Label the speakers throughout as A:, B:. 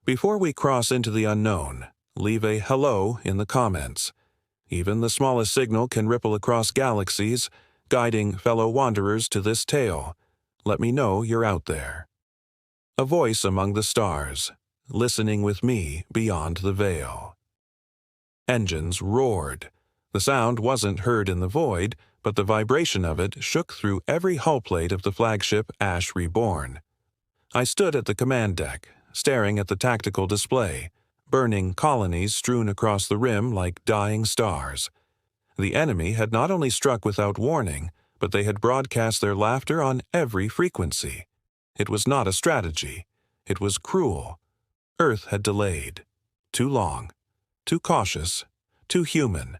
A: Before we cross into the unknown, leave a hello in the comments. Even the smallest signal can ripple across galaxies, guiding fellow wanderers to this tale. Let me know you're out there. A voice among the stars, listening with me beyond the veil. Engines roared. The sound wasn't heard in the void, but the vibration of it shook through every hull plate of the flagship Ash Reborn. I stood at the command deck, staring at the tactical display, burning colonies strewn across the rim like dying stars. The enemy had not only struck without warning, but they had broadcast their laughter on every frequency. It was not a strategy. It was cruel. Earth had delayed. Too long. Too cautious. Too human.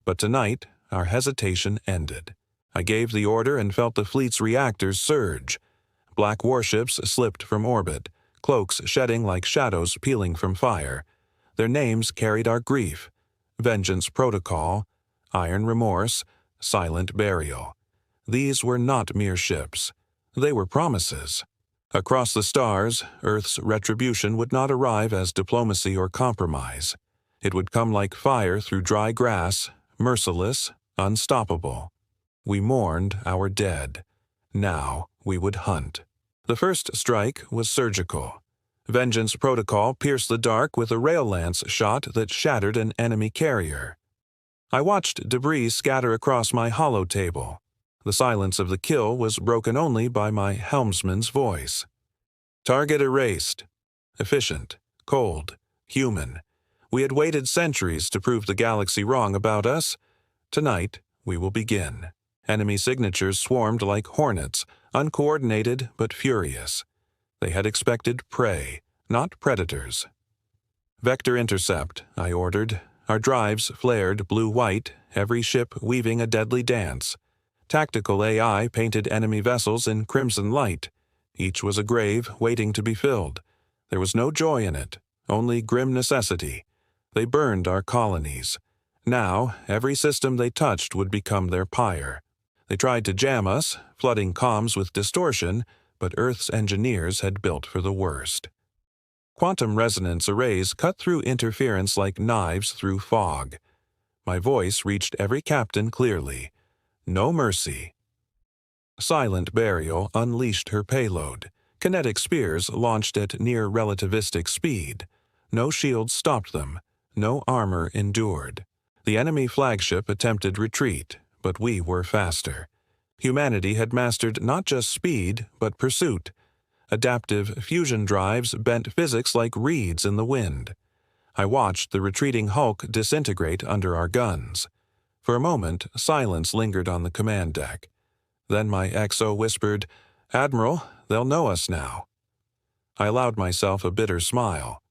A: But tonight, our hesitation ended. I gave the order and felt the fleet's reactors surge. Black warships slipped from orbit, cloaks shedding like shadows peeling from fire. Their names carried our grief: Vengeance Protocol, Iron Remorse, Silent Burial. These were not mere ships. They were promises. Across the stars, Earth's retribution would not arrive as diplomacy or compromise. It would come like fire through dry grass, merciless, unstoppable. We mourned our dead. Now we would hunt. The first strike was surgical. Vengeance Protocol pierced the dark with a rail lance shot that shattered an enemy carrier. I watched debris scatter across my hollow table. The silence of the kill was broken only by my helmsman's voice. Target erased. Efficient, cold, human. We had waited centuries to prove the galaxy wrong about us. Tonight, we will begin. Enemy signatures swarmed like hornets, uncoordinated but furious. They had expected prey, not predators. Vector intercept, I ordered. Our drives flared blue-white, every ship weaving a deadly dance. Tactical AI painted enemy vessels in crimson light. Each was a grave waiting to be filled. There was no joy in it, only grim necessity. They burned our colonies. Now, every system they touched would become their pyre. They tried to jam us, flooding comms with distortion, but Earth's engineers had built for the worst. Quantum resonance arrays cut through interference like knives through fog. My voice reached every captain clearly. No mercy. Silent Burial unleashed her payload. Kinetic spears launched at near relativistic speed. No shields stopped them. No armor endured. The enemy flagship attempted retreat, but we were faster. Humanity had mastered not just speed, but pursuit. Adaptive fusion drives bent physics like reeds in the wind. I watched the retreating hulk disintegrate under our guns. For a moment, silence lingered on the command deck. Then my XO whispered, "Admiral, they'll know us now." I allowed myself a bitter smile.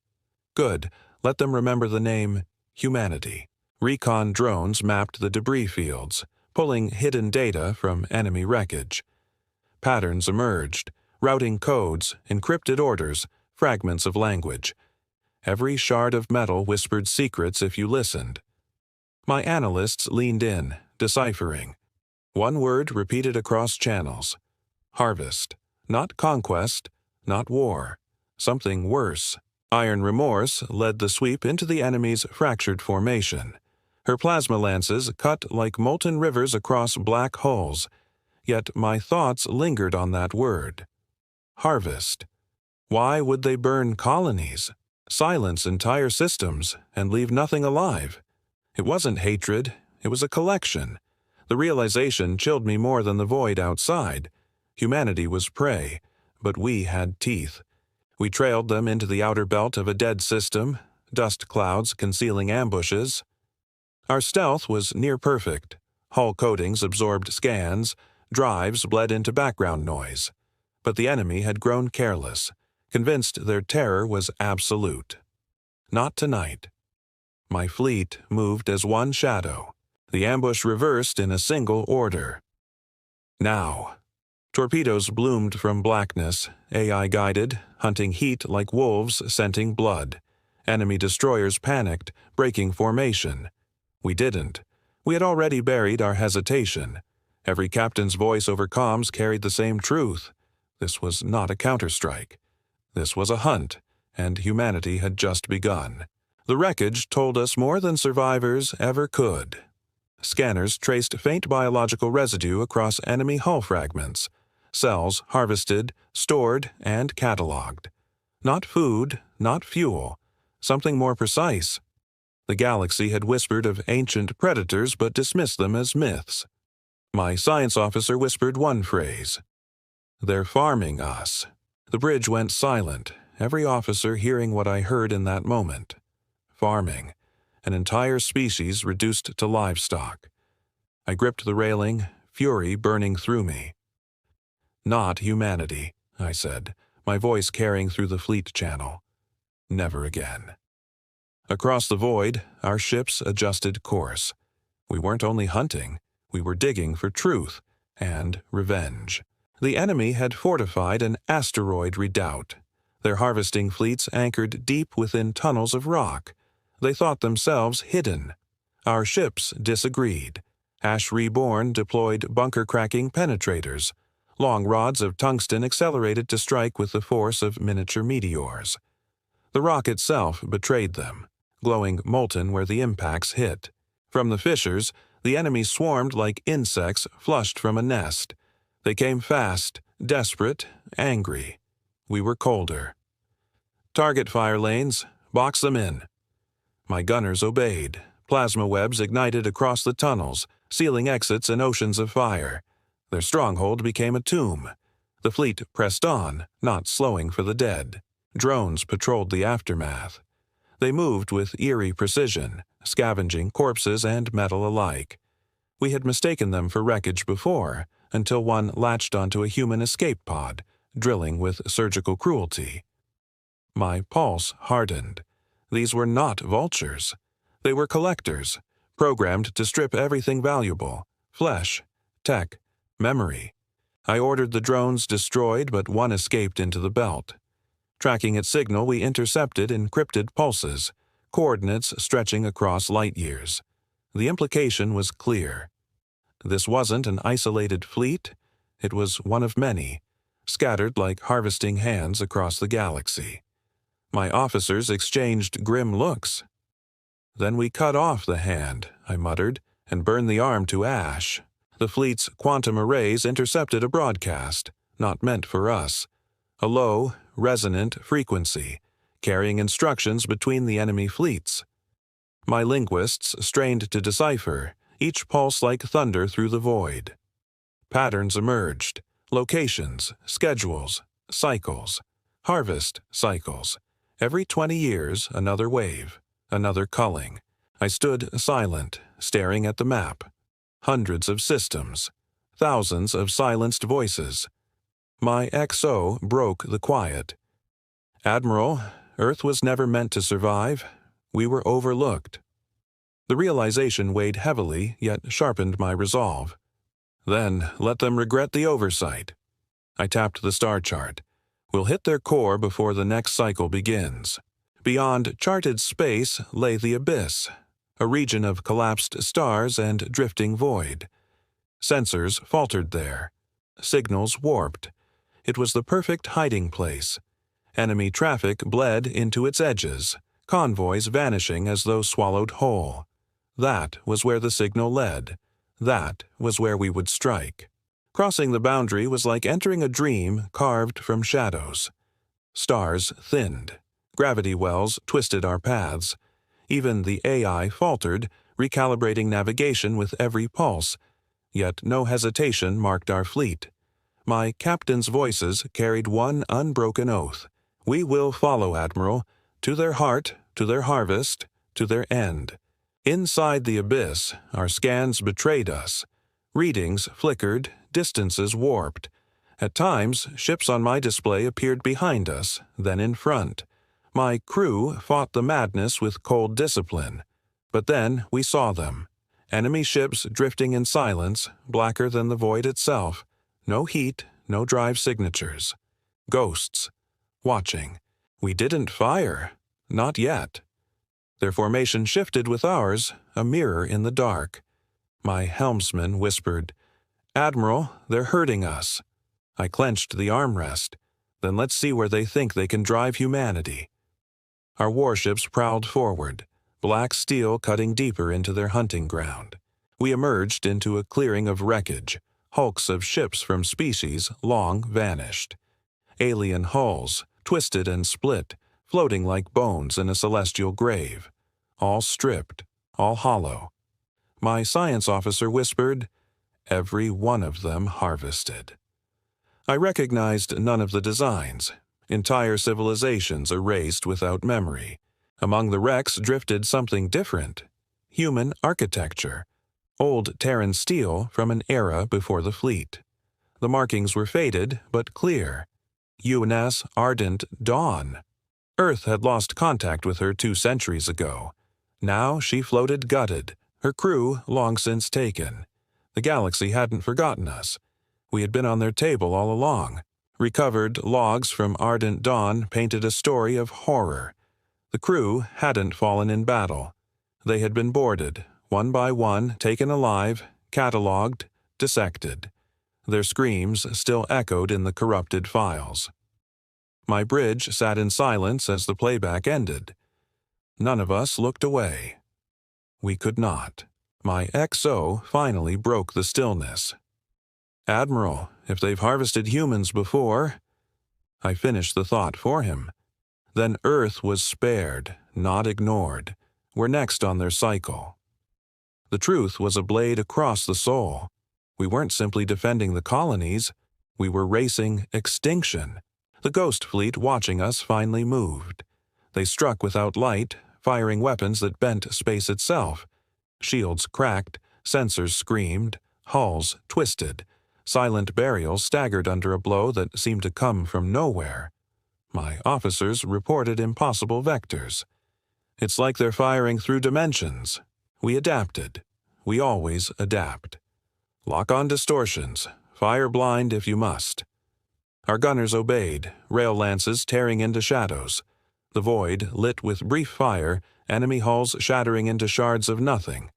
A: Good, let them remember the name Humanity. Recon drones mapped the debris fields, pulling hidden data from enemy wreckage. Patterns emerged, routing codes, encrypted orders, fragments of language. Every shard of metal whispered secrets if you listened. My analysts leaned in, deciphering. One word repeated across channels. Harvest. Not conquest, not war. Something worse. Iron Remorse led the sweep into the enemy's fractured formation. Her plasma lances cut like molten rivers across black hulls. Yet my thoughts lingered on that word. Harvest. Why would they burn colonies, silence entire systems, and leave nothing alive? It wasn't hatred, it was a collection. The realization chilled me more than the void outside. Humanity was prey, but we had teeth. We trailed them into the outer belt of a dead system, dust clouds concealing ambushes. Our stealth was near perfect. Hull coatings absorbed scans, drives bled into background noise. But the enemy had grown careless, convinced their terror was absolute. Not tonight. My fleet moved as one shadow. The ambush reversed in a single order. Now. Torpedoes bloomed from blackness, AI-guided, hunting heat like wolves scenting blood. Enemy destroyers panicked, breaking formation. We didn't. We had already buried our hesitation. Every captain's voice over comms carried the same truth. This was not a counterstrike. This was a hunt, and humanity had just begun. The wreckage told us more than survivors ever could. Scanners traced faint biological residue across enemy hull fragments, cells harvested, stored, and catalogued. Not food, not fuel, something more precise. The galaxy had whispered of ancient predators but dismissed them as myths. My science officer whispered one phrase: "They're farming us." The bridge went silent, every officer hearing what I heard in that moment. Farming. An entire species reduced to livestock. I gripped the railing, fury burning through me. "Not humanity," I said, my voice carrying through the fleet channel. "Never again." Across the void, our ships adjusted course. We weren't only hunting, we were digging for truth and revenge. The enemy had fortified an asteroid redoubt. Their harvesting fleets anchored deep within tunnels of rock. They thought themselves hidden. Our ships disagreed. Ash Reborn deployed bunker-cracking penetrators. Long rods of tungsten accelerated to strike with the force of miniature meteors. The rock itself betrayed them, glowing molten where the impacts hit. From the fissures, the enemy swarmed like insects flushed from a nest. They came fast, desperate, angry. We were colder. "Target fire lanes, box them in." My gunners obeyed. Plasma webs ignited across the tunnels, sealing exits in oceans of fire. Their stronghold became a tomb. The fleet pressed on, not slowing for the dead. Drones patrolled the aftermath. They moved with eerie precision, scavenging corpses and metal alike. We had mistaken them for wreckage before, until one latched onto a human escape pod, drilling with surgical cruelty. My pulse hardened. These were not vultures. They were collectors, programmed to strip everything valuable: flesh, tech, memory. I ordered the drones destroyed, but one escaped into the belt. Tracking its signal, we intercepted encrypted pulses, coordinates stretching across light years. The implication was clear. This wasn't an isolated fleet. It was one of many, scattered like harvesting hands across the galaxy. My officers exchanged grim looks. "Then we cut off the hand," I muttered, "and burned the arm to ash." The fleet's quantum arrays intercepted a broadcast, not meant for us. A low, resonant frequency, carrying instructions between the enemy fleets. My linguists strained to decipher, each pulse like thunder through the void. Patterns emerged: locations, schedules, cycles, harvest cycles. Every 20 years, another wave, another culling. I stood silent, staring at the map. Hundreds of systems, thousands of silenced voices. My XO broke the quiet. "Admiral, Earth was never meant to survive. We were overlooked." The realization weighed heavily, yet sharpened my resolve. "Then let them regret the oversight." I tapped the star chart. "We'll hit their core before the next cycle begins." Beyond charted space lay the abyss, a region of collapsed stars and drifting void. Sensors faltered there. Signals warped. It was the perfect hiding place. Enemy traffic bled into its edges, convoys vanishing as though swallowed whole. That was where the signal led. That was where we would strike. Crossing the boundary was like entering a dream carved from shadows. Stars thinned. Gravity wells twisted our paths. Even the AI faltered, recalibrating navigation with every pulse. Yet no hesitation marked our fleet. My captain's voices carried one unbroken oath. "We will follow, Admiral, to their heart, to their harvest, to their end." Inside the abyss, our scans betrayed us. Readings flickered, distances warped. At times, ships on my display appeared behind us, then in front. My crew fought the madness with cold discipline. But then we saw them. Enemy ships drifting in silence, blacker than the void itself. No heat, no drive signatures. Ghosts. Watching. We didn't fire. Not yet. Their formation shifted with ours, a mirror in the dark. My helmsman whispered, "Admiral, they're hurting us." I clenched the armrest. "Then let's see where they think they can drive humanity." Our warships prowled forward, black steel cutting deeper into their hunting ground. We emerged into a clearing of wreckage, hulks of ships from species long vanished. Alien hulls, twisted and split, floating like bones in a celestial grave. All stripped, all hollow. My science officer whispered, "Every one of them harvested." I recognized none of the designs. Entire civilizations erased without memory. Among the wrecks drifted something different. Human architecture. Old Terran steel from an era before the fleet. The markings were faded, but clear. UNS Ardent Dawn. Earth had lost contact with her 2 centuries ago. Now she floated gutted, her crew long since taken. The galaxy hadn't forgotten us. We had been on their table all along. Recovered logs from Ardent Dawn painted a story of horror. The crew hadn't fallen in battle. They had been boarded, one by one, taken alive, catalogued, dissected. Their screams still echoed in the corrupted files. My bridge sat in silence as the playback ended. None of us looked away. We could not. My XO finally broke the stillness. "Admiral, if they've harvested humans before—" I finished the thought for him. Then Earth was spared, not ignored. We're next on their cycle. The truth was a blade across the soul. We weren't simply defending the colonies. We were racing extinction. The Ghost Fleet watching us finally moved. They struck without light, firing weapons that bent space itself. Shields cracked, sensors screamed, hulls twisted. Silent burials staggered under a blow that seemed to come from nowhere. My officers reported impossible vectors. It's like they're firing through dimensions. We adapted. We always adapt. Lock on distortions. Fire blind if you must. Our gunners obeyed, rail lances tearing into shadows. The void lit with brief fire, enemy hulls shattering into shards of nothing.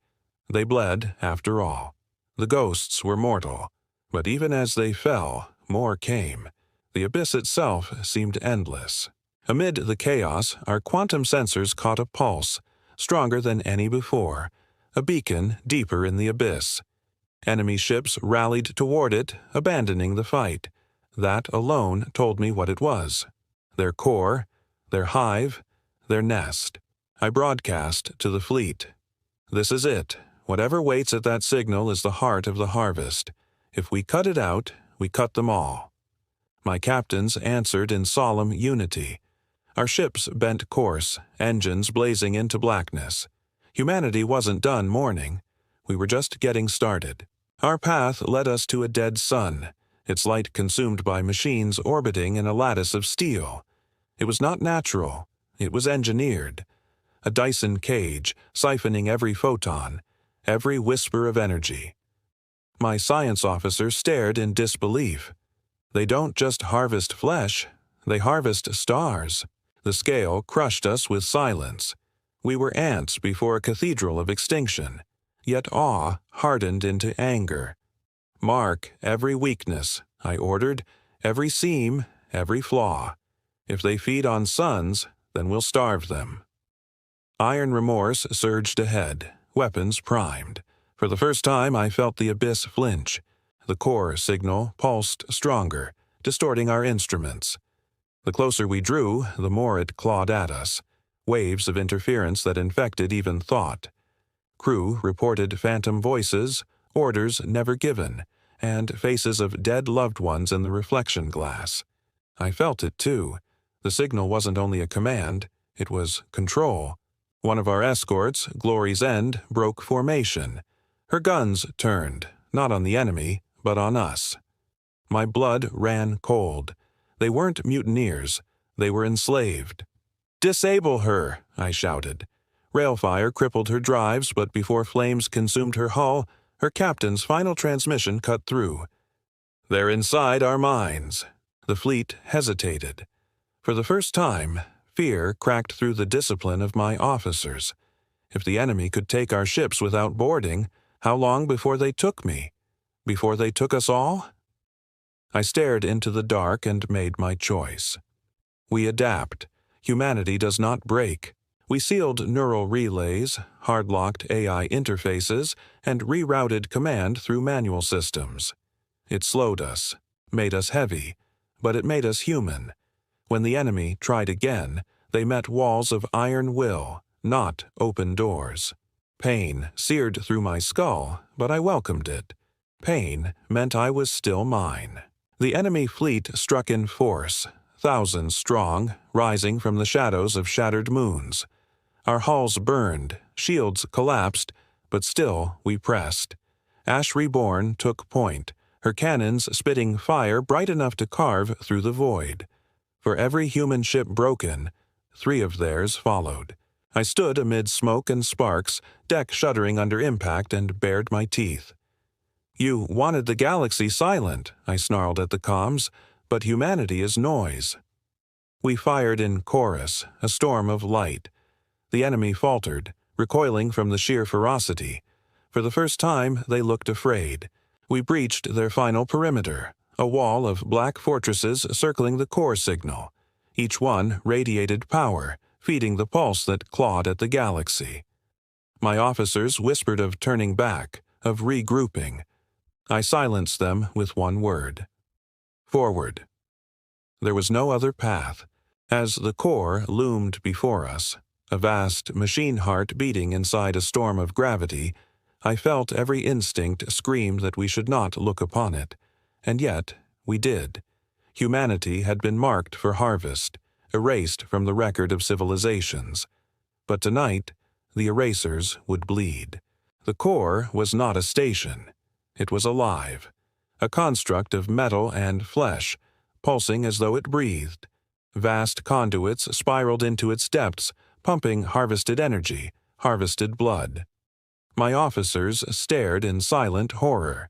A: They bled, after all. The ghosts were mortal. But even as they fell, more came. The abyss itself seemed endless. Amid the chaos, our quantum sensors caught a pulse, stronger than any before, a beacon deeper in the abyss. Enemy ships rallied toward it, abandoning the fight. That alone told me what it was. Their core, their hive, their nest. I broadcast to the fleet. "This is it. Whatever waits at that signal is the heart of the harvest. If we cut it out, we cut them all." My captains answered in solemn unity. Our ships bent course, engines blazing into blackness. Humanity wasn't done mourning. We were just getting started. Our path led us to a dead sun, its light consumed by machines orbiting in a lattice of steel. It was not natural. It was engineered. A Dyson cage, siphoning every photon, every whisper of energy. My science officer stared in disbelief. They don't just harvest flesh, they harvest stars. The scale crushed us with silence. We were ants before a cathedral of extinction, yet awe hardened into anger. "Mark every weakness," I ordered, "every seam, every flaw. If they feed on suns, then we'll starve them." Iron remorse surged ahead, weapons primed. For the first time I felt the abyss flinch. The core signal pulsed stronger, distorting our instruments. The closer we drew, the more it clawed at us. Waves of interference that infected even thought. Crew reported phantom voices, orders never given, and faces of dead loved ones in the reflection glass. I felt it too. The signal wasn't only a command, it was control. One of our escorts, Glory's End, broke formation. Her guns turned, not on the enemy, but on us. My blood ran cold. They weren't mutineers. They were enslaved. "Disable her!" I shouted. Railfire crippled her drives, but before flames consumed her hull, her captain's final transmission cut through. "They're inside our minds." The fleet hesitated. For the first time, fear cracked through the discipline of my officers. If the enemy could take our ships without boarding, how long before they took me? Before they took us all? I stared into the dark and made my choice. We adapt. Humanity does not break. We sealed neural relays, hard-locked AI interfaces, and rerouted command through manual systems. It slowed us, made us heavy, but it made us human. When the enemy tried again, they met walls of iron will, not open doors. Pain seared through my skull, but I welcomed it. Pain meant I was still mine. The enemy fleet struck in force, thousands strong, rising from the shadows of shattered moons. Our hulls burned, shields collapsed, but still we pressed. Ash Reborn took point, her cannons spitting fire bright enough to carve through the void. For every human ship broken, 3 of theirs followed. I stood amid smoke and sparks, deck shuddering under impact, and bared my teeth. "You wanted the galaxy silent," I snarled at the comms, "but humanity is noise." We fired in chorus, a storm of light. The enemy faltered, recoiling from the sheer ferocity. For the first time, they looked afraid. We breached their final perimeter, a wall of black fortresses circling the core signal. Each one radiated power, feeding the pulse that clawed at the galaxy. My officers whispered of turning back, of regrouping. I silenced them with one word: forward. There was no other path. As the core loomed before us, a vast machine heart beating inside a storm of gravity, I felt every instinct scream that we should not look upon it. And yet, we did. Humanity had been marked for harvest, erased from the record of civilizations. But tonight, the erasers would bleed. The core was not a station. It was alive, a construct of metal and flesh, pulsing as though it breathed. Vast conduits spiraled into its depths, pumping harvested energy, harvested blood. My officers stared in silent horror.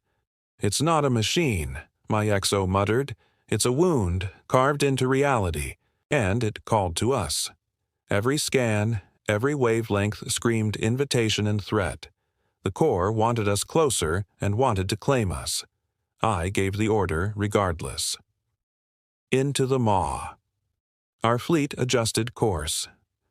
A: "It's not a machine," my XO muttered. "It's a wound, carved into reality," and it called to us. Every scan, every wavelength screamed invitation and threat. The core wanted us closer and wanted to claim us. I gave the order regardless. Into the maw. Our fleet adjusted course.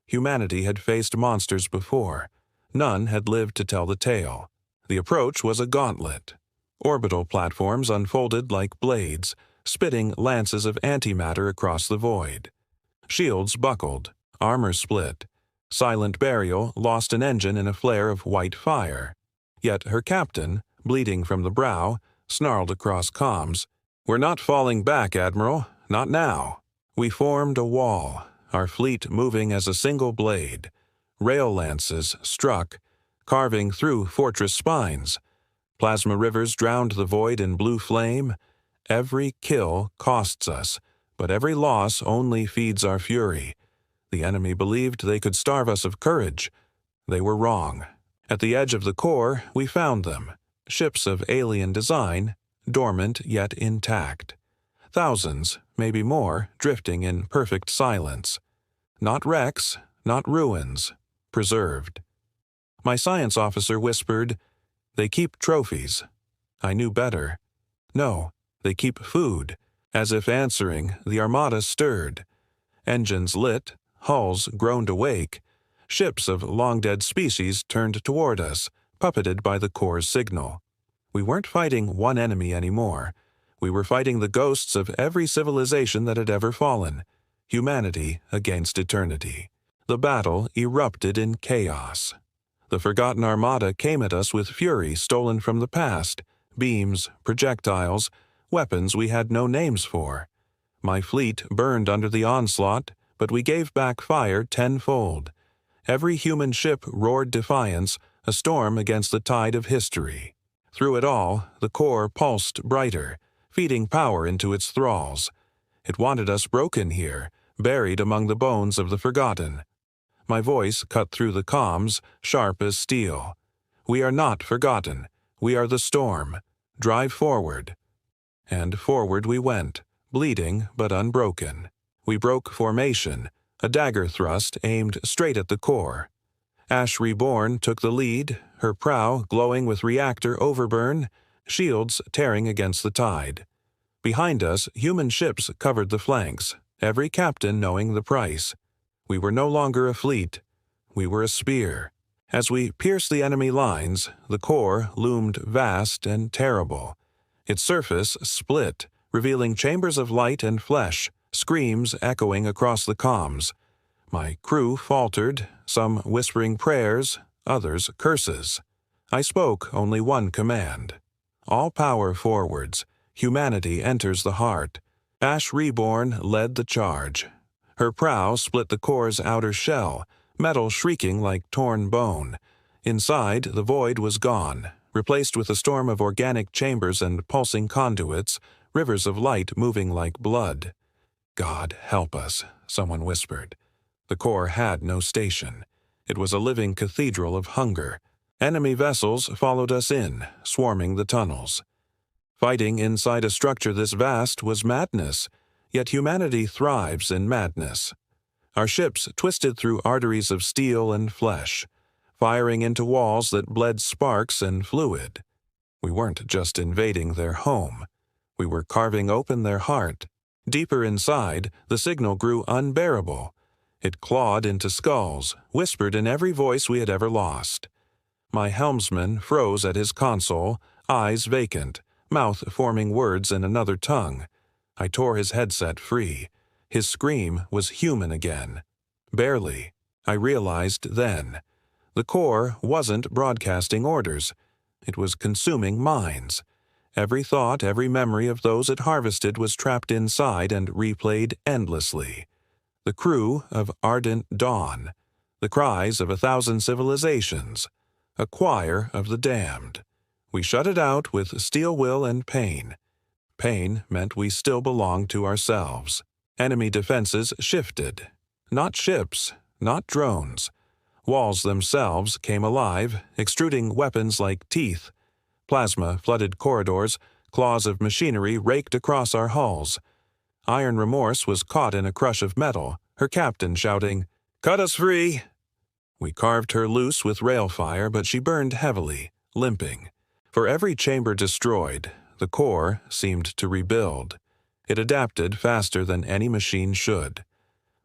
A: Humanity had faced monsters before. None had lived to tell the tale. The approach was a gauntlet. Orbital platforms unfolded like blades, spitting lances of antimatter across the void. Shields buckled, armor split. Silent Burial lost an engine in a flare of white fire. Yet her captain, bleeding from the brow, snarled across comms, "We're not falling back, Admiral. Not now." We formed a wall, our fleet moving as a single blade. Rail lances struck, carving through fortress spines. Plasma rivers drowned the void in blue flame. Every kill costs us, but every loss only feeds our fury. The enemy believed they could starve us of courage. They were wrong. At the edge of the core, we found them. Ships of alien design, dormant yet intact. Thousands, maybe more, drifting in perfect silence. Not wrecks, not ruins, preserved. My science officer whispered, "They keep trophies." I knew better. No, they keep food. As if answering, the armada stirred. Engines lit, hulls groaned awake. Ships of long-dead species turned toward us, puppeted by the core's signal. We weren't fighting one enemy anymore. We were fighting the ghosts of every civilization that had ever fallen. Humanity against eternity. The battle erupted in chaos. The forgotten armada came at us with fury stolen from the past, beams, projectiles, weapons we had no names for. My fleet burned under the onslaught, but we gave back fire tenfold. Every human ship roared defiance, a storm against the tide of history. Through it all, the core pulsed brighter, feeding power into its thralls. It wanted us broken here, buried among the bones of the forgotten. My voice cut through the comms, sharp as steel. "We are not forgotten. We are the storm. Drive forward." And forward we went, bleeding but unbroken. We broke formation, a dagger thrust aimed straight at the core. Ash Reborn took the lead, her prow glowing with reactor overburn, shields tearing against the tide. Behind us, human ships covered the flanks, every captain knowing the price. We were no longer a fleet. We were a spear. As we pierced the enemy lines, the core loomed vast and terrible. Its surface split, revealing chambers of light and flesh, screams echoing across the comms. My crew faltered, some whispering prayers, others curses. I spoke only one command. All power forwards. Humanity enters the heart. Ash Reborn led the charge. Her prow split the core's outer shell, metal shrieking like torn bone. Inside, the void was gone, replaced with a storm of organic chambers and pulsing conduits, rivers of light moving like blood. "God help us," someone whispered. The core had no station. It was a living cathedral of hunger. Enemy vessels followed us in, swarming the tunnels. Fighting inside a structure this vast was madness, yet humanity thrives in madness. Our ships twisted through arteries of steel and flesh, firing into walls that bled sparks and fluid. We weren't just invading their home. We were carving open their heart. Deeper inside, the signal grew unbearable. It clawed into skulls, whispered in every voice we had ever lost. My helmsman froze at his console, eyes vacant, mouth forming words in another tongue. I tore his headset free. His scream was human again. Barely. I realized then. The core wasn't broadcasting orders. It was consuming minds. Every thought, every memory of those it harvested was trapped inside and replayed endlessly. The crew of Ardent Dawn. The cries of 1,000 civilizations. A choir of the damned. We shut it out with steel will and pain. Pain meant we still belonged to ourselves. Enemy defenses shifted. Not ships, not drones. Walls themselves came alive, extruding weapons like teeth. Plasma flooded corridors, claws of machinery raked across our hulls. Iron Remorse was caught in a crush of metal, her captain shouting, "Cut us free!" We carved her loose with rail fire, but she burned heavily, limping. For every chamber destroyed, the core seemed to rebuild. It adapted faster than any machine should.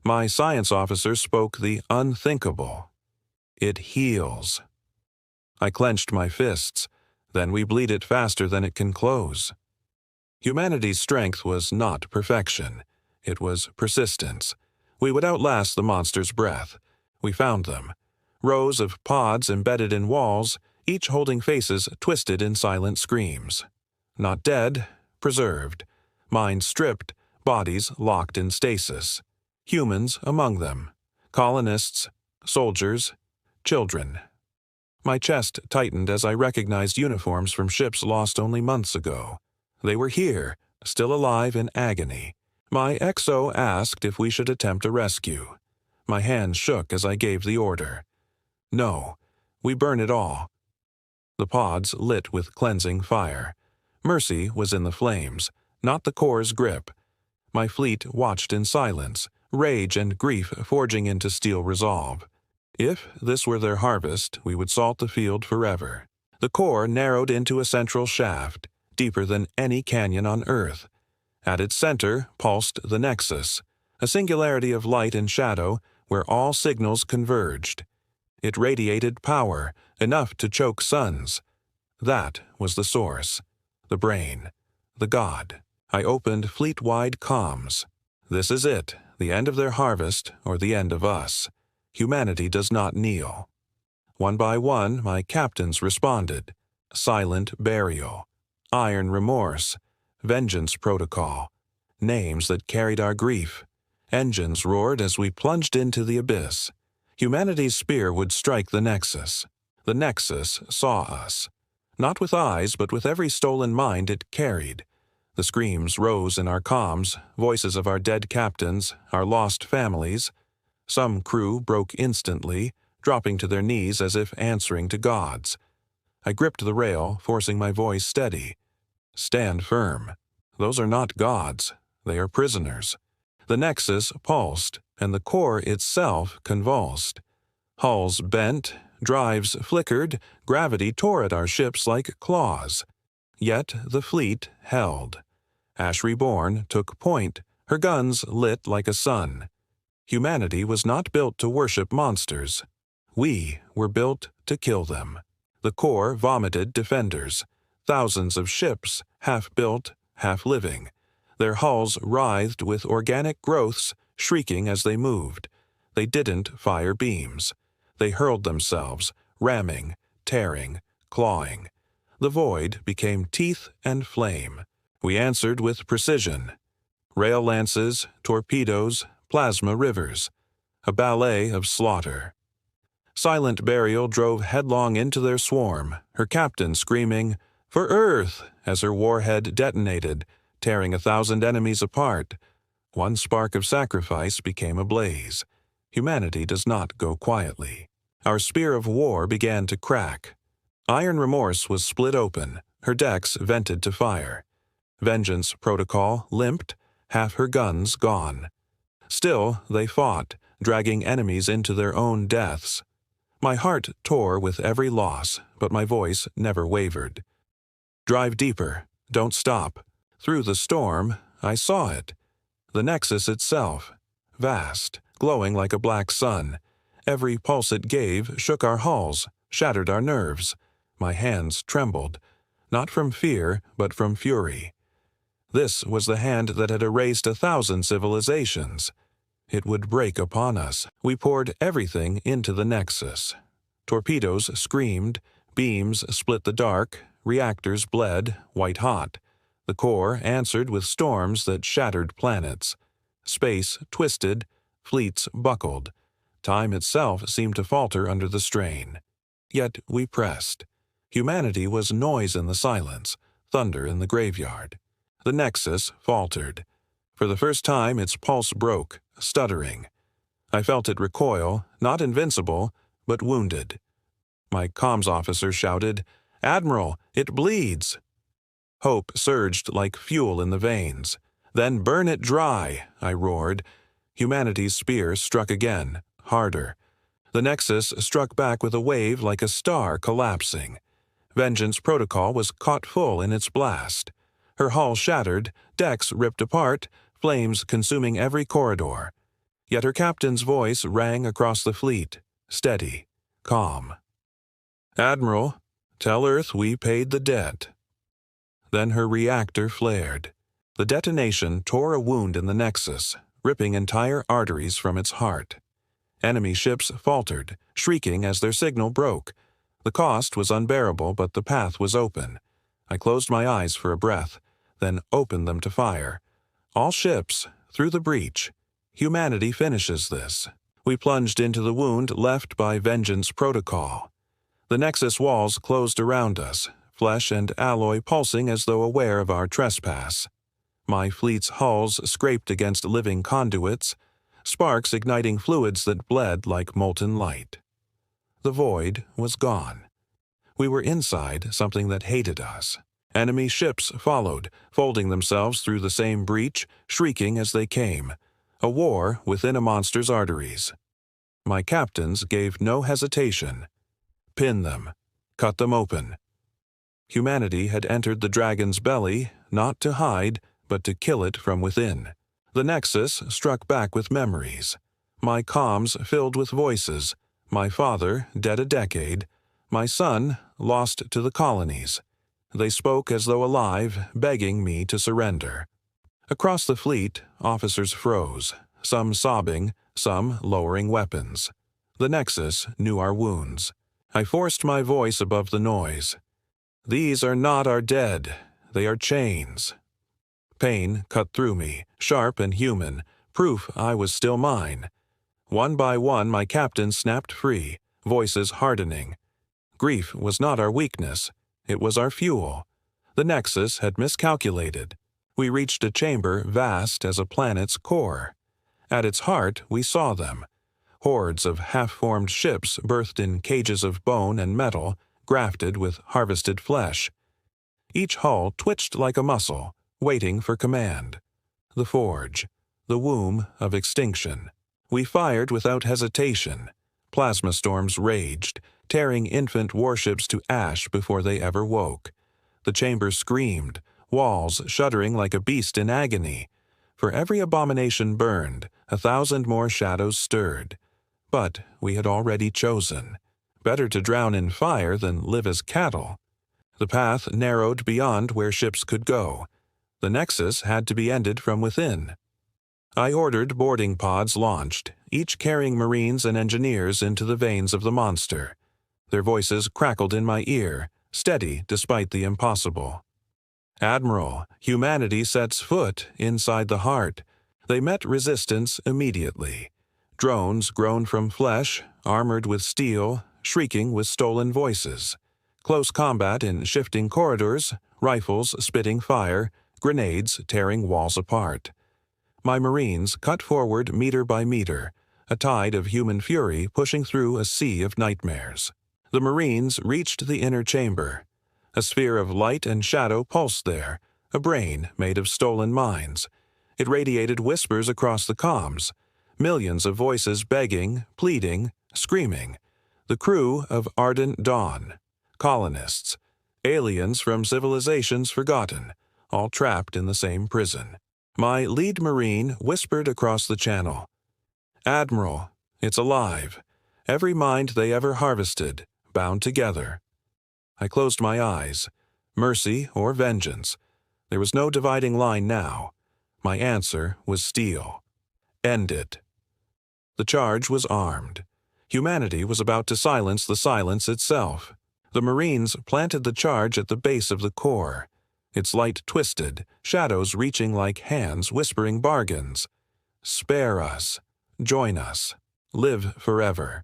A: My science officer spoke the unthinkable. It heals. I clenched my fists. Then we bleed it faster than it can close. Humanity's strength was not perfection. It was persistence. We would outlast the monster's breath. We found them. Rows of pods embedded in walls, each holding faces twisted in silent screams. Not dead, preserved. Minds stripped, bodies locked in stasis. Humans among them. Colonists, soldiers, children. My chest tightened as I recognized uniforms from ships lost only months ago. They were here, still alive in agony. My XO asked if we should attempt a rescue. My hands shook as I gave the order. No, we burn it all. The pods lit with cleansing fire. Mercy was in the flames, not the core's grip. My fleet watched in silence, rage and grief forging into steel resolve. If this were their harvest, we would salt the field forever. The core narrowed into a central shaft, deeper than any canyon on Earth. At its center pulsed the nexus, a singularity of light and shadow where all signals converged. It radiated power, enough to choke suns. That was the source, the brain, the god. I opened fleet-wide comms. This is it, the end of their harvest or the end of us. Humanity does not kneel. One by one, my captains responded. Silent burial, iron remorse, vengeance protocol, names that carried our grief. Engines roared as we plunged into the abyss. Humanity's spear would strike the Nexus. The Nexus saw us. Not with eyes, but with every stolen mind it carried. The screams rose in our comms, voices of our dead captains, our lost families. Some crew broke instantly, dropping to their knees as if answering to gods. I gripped the rail, forcing my voice steady. Stand firm. Those are not gods. They are prisoners. The Nexus pulsed, and the core itself convulsed. Hulls bent, drives flickered, gravity tore at our ships like claws. Yet the fleet held. Ash Reborn took point, her guns lit like a sun. Humanity was not built to worship monsters. We were built to kill them. The core vomited defenders, thousands of ships, half-built, half-living. Their hulls writhed with organic growths, shrieking as they moved. They didn't fire beams. They hurled themselves, ramming, tearing, clawing. The void became teeth and flame. We answered with precision. Rail lances, torpedoes, plasma rivers. A ballet of slaughter. Silent Burial drove headlong into their swarm, her captain screaming, "For Earth!" as her warhead detonated, tearing 1,000 enemies apart. One spark of sacrifice became a blaze. Humanity does not go quietly. Our spear of war began to crack. Iron Remorse was split open, her decks vented to fire. Vengeance Protocol limped, half her guns gone. Still, they fought, dragging enemies into their own deaths. My heart tore with every loss, but my voice never wavered. Drive deeper, don't stop. Through the storm, I saw it. The Nexus itself, vast, glowing like a black sun. Every pulse it gave shook our hulls, shattered our nerves. My hands trembled, not from fear, but from fury. This was the hand that had erased 1,000 civilizations. It would break upon us. We poured everything into the Nexus. Torpedoes screamed, beams split the dark, reactors bled, white-hot. The core answered with storms that shattered planets. Space twisted, fleets buckled. Time itself seemed to falter under the strain. Yet we pressed. Humanity was noise in the silence, thunder in the graveyard. The Nexus faltered. For the first time its pulse broke, stuttering. I felt it recoil, not invincible, but wounded. My comms officer shouted, "Admiral, it bleeds!" Hope surged like fuel in the veins. "Then burn it dry," I roared. Humanity's spear struck again, harder. The Nexus struck back with a wave like a star collapsing. Vengeance Protocol was caught full in its blast. Her hull shattered, decks ripped apart, flames consuming every corridor. Yet her captain's voice rang across the fleet, steady, calm. "Admiral, tell Earth we paid the debt." Then her reactor flared. The detonation tore a wound in the Nexus, ripping entire arteries from its heart. Enemy ships faltered, shrieking as their signal broke. The cost was unbearable, but the path was open. I closed my eyes for a breath, then opened them to fire. All ships, through the breach. Humanity finishes this. We plunged into the wound left by Vengeance Protocol. The Nexus walls closed around us, flesh and alloy pulsing as though aware of our trespass. My fleet's hulls scraped against living conduits, sparks igniting fluids that bled like molten light. The void was gone. We were inside something that hated us. Enemy ships followed, folding themselves through the same breach, shrieking as they came. A war within a monster's arteries. My captains gave no hesitation. Pin them. Cut them open. Humanity had entered the dragon's belly, not to hide, but to kill it from within. The Nexus struck back with memories. My comms filled with voices. My father, dead a decade. My son, lost to the colonies. They spoke as though alive, begging me to surrender. Across the fleet, officers froze, some sobbing, some lowering weapons. The Nexus knew our wounds. I forced my voice above the noise. "These are not our dead. They are chains." Pain cut through me, sharp and human, proof I was still mine. One by one my captains snapped free, voices hardening. Grief was not our weakness. It was our fuel. The Nexus had miscalculated. We reached a chamber vast as a planet's core. At its heart we saw them. Hordes of half-formed ships birthed in cages of bone and metal, grafted with harvested flesh. Each hull twitched like a muscle, waiting for command. The forge, the womb of extinction. We fired without hesitation. Plasma storms raged, tearing infant warships to ash before they ever woke. The chamber screamed, walls shuddering like a beast in agony. For every abomination burned, 1,000 more shadows stirred. But we had already chosen. Better to drown in fire than live as cattle. The path narrowed beyond where ships could go. The nexus had to be ended from within. I ordered boarding pods launched, each carrying Marines and engineers into the veins of the monster. Their voices crackled in my ear, steady despite the impossible. "Admiral, humanity sets foot inside the heart." They met resistance immediately. Drones grown from flesh, armored with steel, shrieking with stolen voices. Close combat in shifting corridors, rifles spitting fire, grenades tearing walls apart. My Marines cut forward meter by meter, a tide of human fury pushing through a sea of nightmares. The Marines reached the inner chamber. A sphere of light and shadow pulsed there, a brain made of stolen minds. It radiated whispers across the comms, millions of voices begging, pleading, screaming. The crew of Ardent Dawn, colonists, aliens from civilizations forgotten, all trapped in the same prison. My lead Marine whispered across the channel, "Admiral, it's alive. Every mind they ever harvested, bound together." I closed my eyes. Mercy or vengeance. There was no dividing line now. My answer was steel. End it. The charge was armed. Humanity was about to silence the silence itself. The Marines planted the charge at the base of the core. Its light twisted, shadows reaching like hands whispering bargains. "Spare us. Join us. Live forever."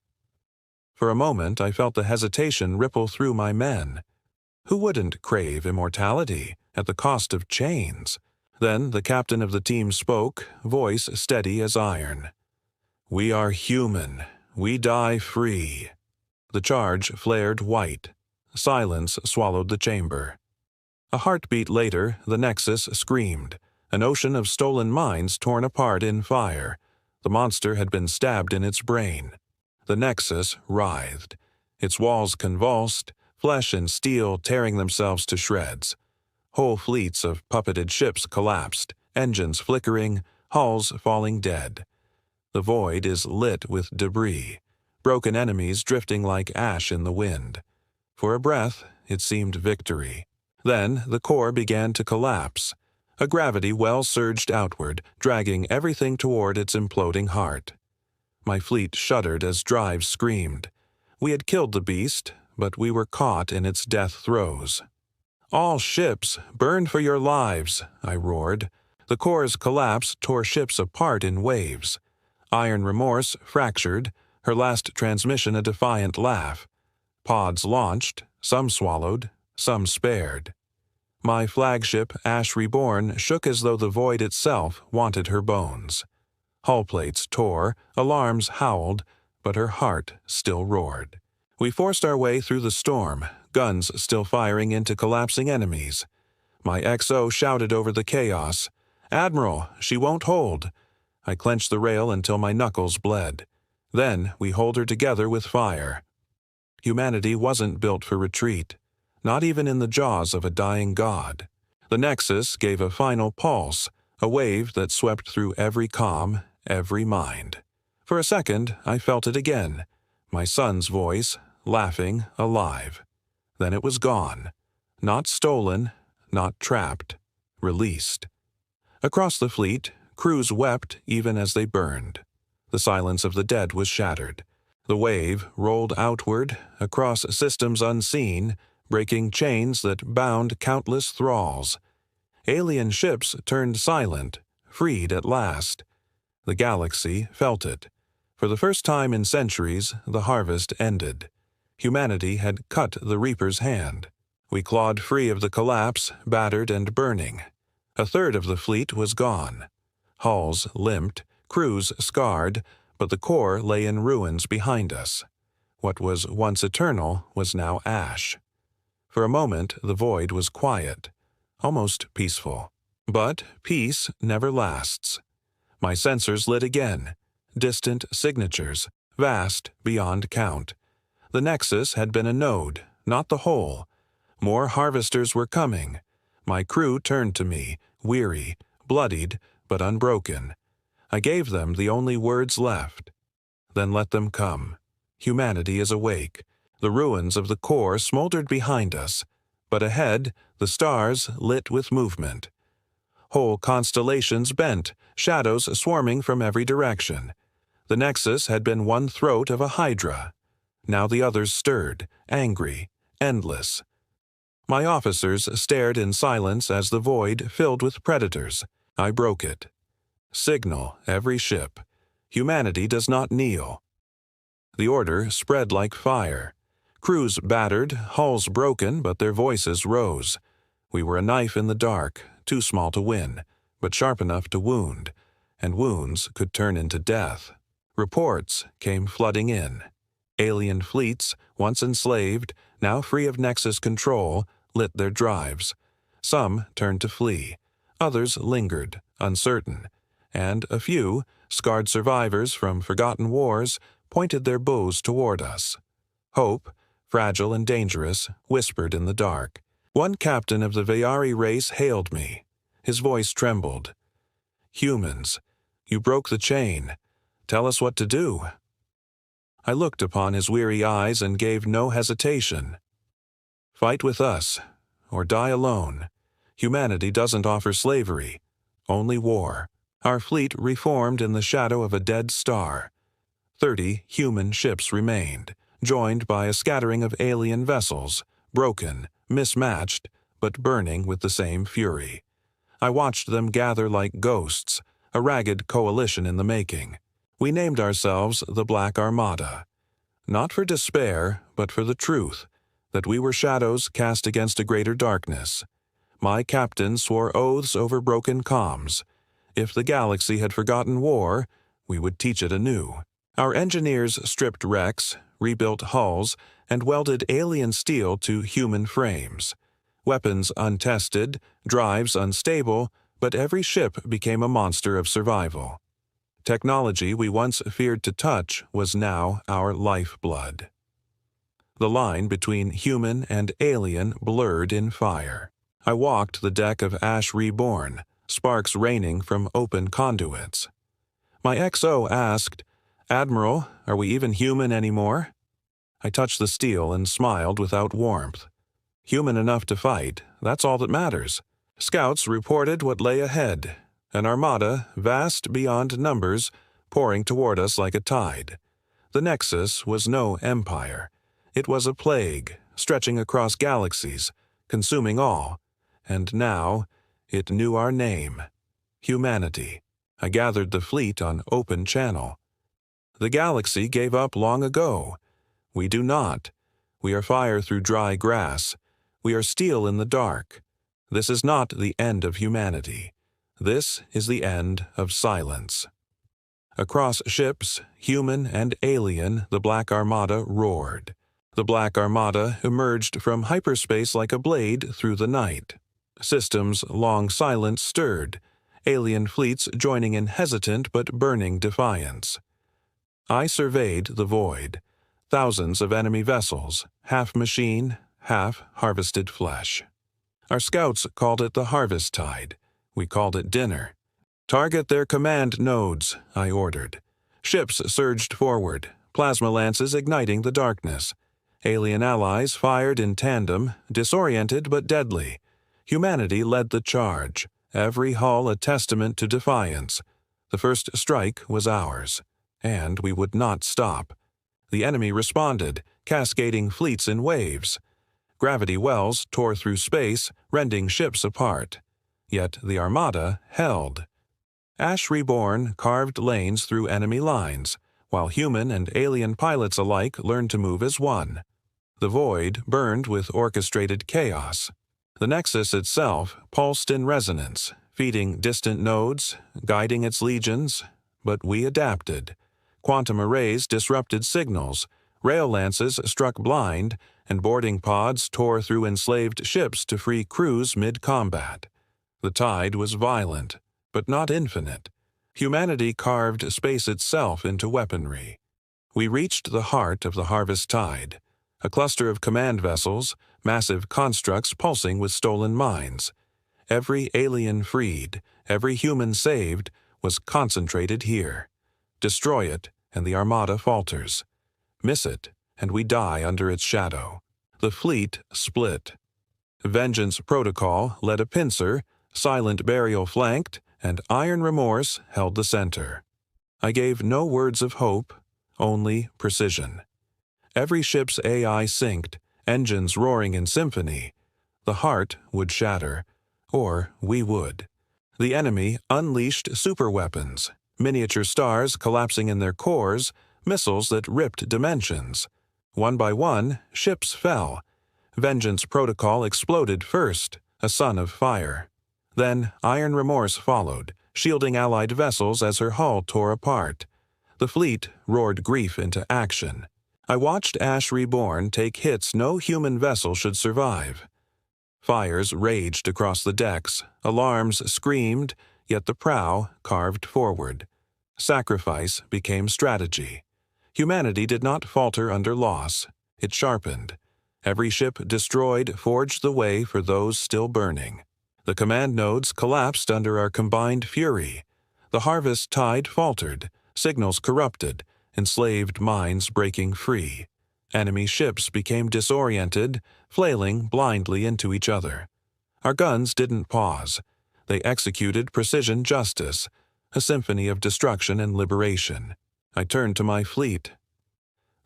A: For a moment I felt the hesitation ripple through my men. Who wouldn't crave immortality at the cost of chains? Then the captain of the team spoke, voice steady as iron. "We are human. We die free." The charge flared white. Silence swallowed the chamber. A heartbeat later, the Nexus screamed. An ocean of stolen minds torn apart in fire. The monster had been stabbed in its brain. The Nexus writhed. Its walls convulsed, flesh and steel tearing themselves to shreds. Whole fleets of puppeted ships collapsed, engines flickering, hulls falling dead. The void is lit with debris, broken enemies drifting like ash in the wind. For a breath, it seemed victory. Then the core began to collapse. A gravity well surged outward, dragging everything toward its imploding heart. My fleet shuddered as drives screamed. We had killed the beast, but we were caught in its death throes. "All ships, burn for your lives," I roared. The core's collapse tore ships apart in waves. Iron Remorse fractured, her last transmission a defiant laugh. Pods launched, some swallowed, some spared. My flagship, Ash Reborn, shook as though the void itself wanted her bones. Hull plates tore, alarms howled, but her heart still roared. We forced our way through the storm, guns still firing into collapsing enemies. My XO shouted over the chaos, "Admiral, she won't hold." I clenched the rail until my knuckles bled. Then we hold her together with fire. Humanity wasn't built for retreat, not even in the jaws of a dying god. The Nexus gave a final pulse, a wave that swept through every comm, every mind. For a second, I felt it again, my son's voice, laughing, alive. Then it was gone. Not stolen, not trapped, released. Across the fleet, crews wept even as they burned. The silence of the dead was shattered. The wave rolled outward, across systems unseen, breaking chains that bound countless thralls. Alien ships turned silent, freed at last. The galaxy felt it. For the first time in centuries, the harvest ended. Humanity had cut the Reaper's hand. We clawed free of the collapse, battered and burning. A third of the fleet was gone. Hulls limped, crews scarred, but the core lay in ruins behind us. What was once eternal was now ash. For a moment, the void was quiet, almost peaceful. But peace never lasts. My sensors lit again. Distant signatures, vast beyond count. The Nexus had been a node, not the whole. More harvesters were coming. My crew turned to me, weary, bloodied, but unbroken. I gave them the only words left. Then let them come. Humanity is awake. The ruins of the core smoldered behind us, but ahead, the stars lit with movement. Whole constellations bent, shadows swarming from every direction. The nexus had been one throat of a hydra. Now the others stirred, angry, endless. My officers stared in silence as the void filled with predators. I broke it. Signal every ship. Humanity does not kneel. The order spread like fire. Crews battered, hulls broken, but their voices rose. We were a knife in the dark, too small to win, but sharp enough to wound, and wounds could turn into death. Reports came flooding in. Alien fleets, once enslaved, now free of Nexus control, lit their drives. Some turned to flee. Others lingered, uncertain. And a few, scarred survivors from forgotten wars, pointed their bows toward us. Hope, fragile and dangerous, whispered in the dark. One captain of the Vayari race hailed me. His voice trembled. "Humans, you broke the chain. Tell us what to do." I looked upon his weary eyes and gave no hesitation. "Fight with us, or die alone. Humanity doesn't offer slavery, only war." Our fleet reformed in the shadow of a dead star. 30 human ships remained, joined by a scattering of alien vessels, broken, mismatched, but burning with the same fury. I watched them gather like ghosts, a ragged coalition in the making. We named ourselves the Black Armada. Not for despair, but for the truth, that we were shadows cast against a greater darkness. My captain swore oaths over broken comms. If the galaxy had forgotten war, we would teach it anew. Our engineers stripped wrecks, rebuilt hulls, and welded alien steel to human frames. Weapons untested, drives unstable, but every ship became a monster of survival. Technology we once feared to touch was now our lifeblood. The line between human and alien blurred in fire. I walked the deck of Ash Reborn, sparks raining from open conduits. My XO asked, "Admiral, are we even human anymore?" I touched the steel and smiled without warmth. Human enough to fight, that's all that matters. Scouts reported what lay ahead, an armada, vast beyond numbers, pouring toward us like a tide. The Nexus was no empire. It was a plague, stretching across galaxies, consuming all. And now, it knew our name. Humanity. I gathered the fleet on open channel. The galaxy gave up long ago. We do not. We are fire through dry grass. We are steel in the dark. This is not the end of humanity. This is the end of silence. Across ships, human and alien, the Black Armada roared. The Black Armada emerged from hyperspace like a blade through the night. Systems long silent stirred, alien fleets joining in hesitant but burning defiance. I surveyed the void. Thousands of enemy vessels, half machine, half harvested flesh. Our scouts called it the harvest tide. We called it dinner. "Target their command nodes," I ordered. Ships surged forward, plasma lances igniting the darkness. Alien allies fired in tandem, disoriented but deadly. Humanity led the charge, every hull a testament to defiance. The first strike was ours, and we would not stop. The enemy responded, cascading fleets in waves. Gravity wells tore through space, rending ships apart. Yet the Armada held. Ash Reborn carved lanes through enemy lines, while human and alien pilots alike learned to move as one. The void burned with orchestrated chaos. The Nexus itself pulsed in resonance, feeding distant nodes, guiding its legions, but we adapted. Quantum arrays disrupted signals, rail lances struck blind, and boarding pods tore through enslaved ships to free crews mid-combat. The tide was violent, but not infinite. Humanity carved space itself into weaponry. We reached the heart of the harvest tide, a cluster of command vessels, massive constructs pulsing with stolen minds. Every alien freed, every human saved, was concentrated here. Destroy it, and the Armada falters. Miss it, and we die under its shadow. The fleet split. Vengeance Protocol led a pincer, Silent Burial flanked, and Iron Remorse held the center. I gave no words of hope, only precision. Every ship's AI synced, engines roaring in symphony. The heart would shatter, or we would. The enemy unleashed superweapons, miniature stars collapsing in their cores, missiles that ripped dimensions. One by one, ships fell. Vengeance Protocol exploded first, a sun of fire. Then Iron Remorse followed, shielding Allied vessels as her hull tore apart. The fleet roared grief into action. I watched Ash Reborn take hits no human vessel should survive. Fires raged across the decks, alarms screamed, yet the prow carved forward. Sacrifice became strategy. Humanity did not falter under loss. It sharpened. Every ship destroyed forged the way for those still burning. The command nodes collapsed under our combined fury. The harvest tide faltered, signals corrupted, enslaved minds breaking free. Enemy ships became disoriented, flailing blindly into each other. Our guns didn't pause. They executed precision justice, a symphony of destruction and liberation. I turned to my fleet.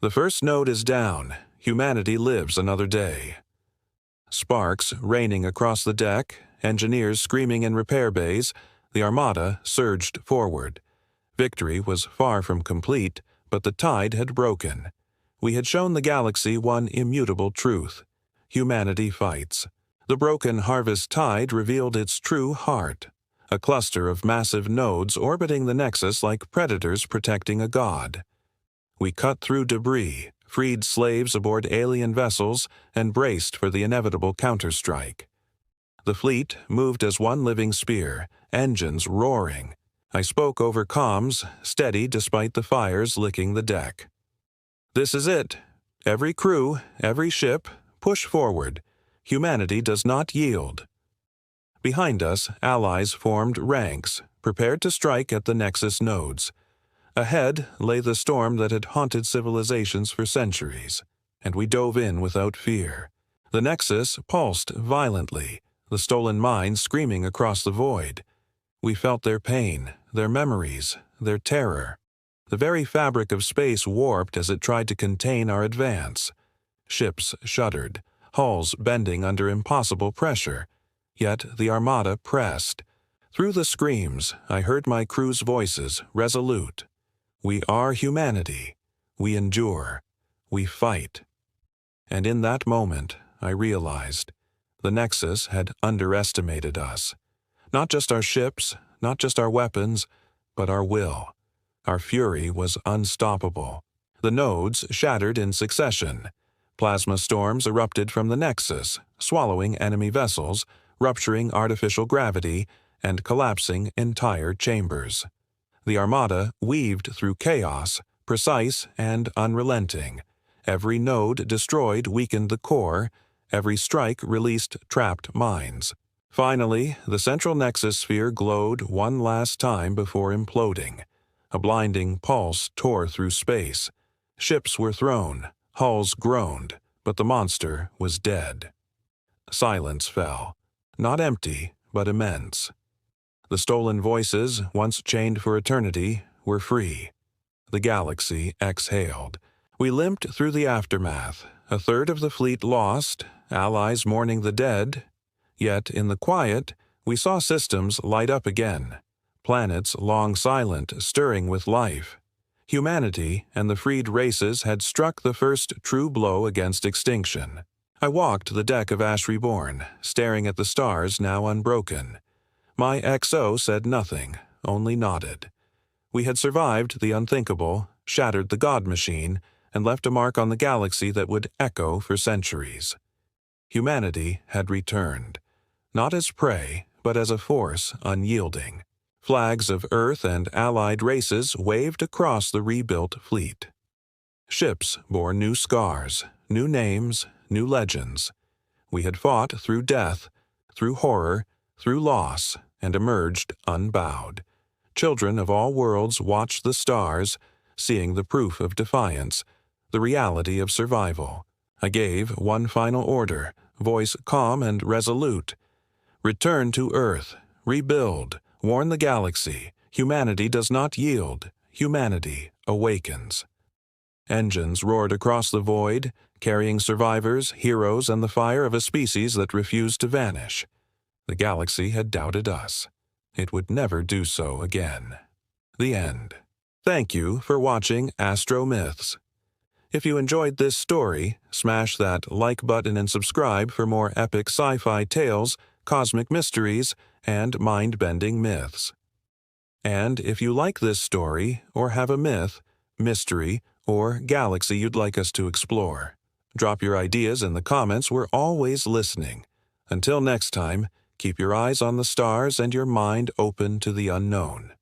A: The first node is down. Humanity lives another day. Sparks raining across the deck, engineers screaming in repair bays, the Armada surged forward. Victory was far from complete, but the tide had broken. We had shown the galaxy one immutable truth. Humanity fights. The broken harvest tide revealed its true heart, a cluster of massive nodes orbiting the nexus like predators protecting a god. We cut through debris, freed slaves aboard alien vessels, and braced for the inevitable counterstrike. The fleet moved as one living spear, engines roaring. I spoke over comms, steady despite the fires licking the deck. This is it. Every crew, every ship, push forward. Humanity does not yield. Behind us, allies formed ranks, prepared to strike at the Nexus nodes. Ahead lay the storm that had haunted civilizations for centuries, and we dove in without fear. The Nexus pulsed violently, the stolen minds screaming across the void. We felt their pain, their memories, their terror. The very fabric of space warped as it tried to contain our advance. Ships shuddered, hulls bending under impossible pressure. Yet the Armada pressed. Through the screams, I heard my crew's voices, resolute. We are humanity. We endure. We fight. And in that moment, I realized the Nexus had underestimated us. Not just our ships, not just our weapons, but our will. Our fury was unstoppable. The nodes shattered in succession. Plasma storms erupted from the Nexus, swallowing enemy vessels, rupturing artificial gravity, and collapsing entire chambers. The Armada weaved through chaos, precise and unrelenting. Every node destroyed weakened the core. Every strike released trapped minds. Finally, the central Nexus sphere glowed one last time before imploding. A blinding pulse tore through space. Ships were thrown, hulls groaned, but the monster was dead. Silence fell, not empty, but immense. The stolen voices, once chained for eternity, were free. The galaxy exhaled. We limped through the aftermath, a third of the fleet lost, allies mourning the dead. Yet, in the quiet, we saw systems light up again. Planets long silent, stirring with life. Humanity and the freed races had struck the first true blow against extinction. I walked the deck of Ash Reborn, staring at the stars now unbroken. My XO said nothing, only nodded. We had survived the unthinkable, shattered the God Machine, and left a mark on the galaxy that would echo for centuries. Humanity had returned, not as prey, but as a force unyielding. Flags of Earth and allied races waved across the rebuilt fleet. Ships bore new scars, new names, new legends. We had fought through death, through horror, through loss and emerged unbowed. Children of all worlds watched the stars, seeing the proof of defiance, the reality of survival. I gave one final order, voice calm and resolute. Return to Earth, rebuild, warn the galaxy. Humanity does not yield, humanity awakens. Engines roared across the void, carrying survivors, heroes, and the fire of a species that refused to vanish. The galaxy had doubted us. It would never do so again. The end. Thank you for watching AstroMyths. If you enjoyed this story, smash that like button and subscribe for more epic sci-fi tales, cosmic mysteries, and mind-bending myths. And if you like this story, or have a myth, mystery, or galaxy you'd like us to explore, drop your ideas in the comments. We're always listening. Until next time, keep your eyes on the stars and your mind open to the unknown.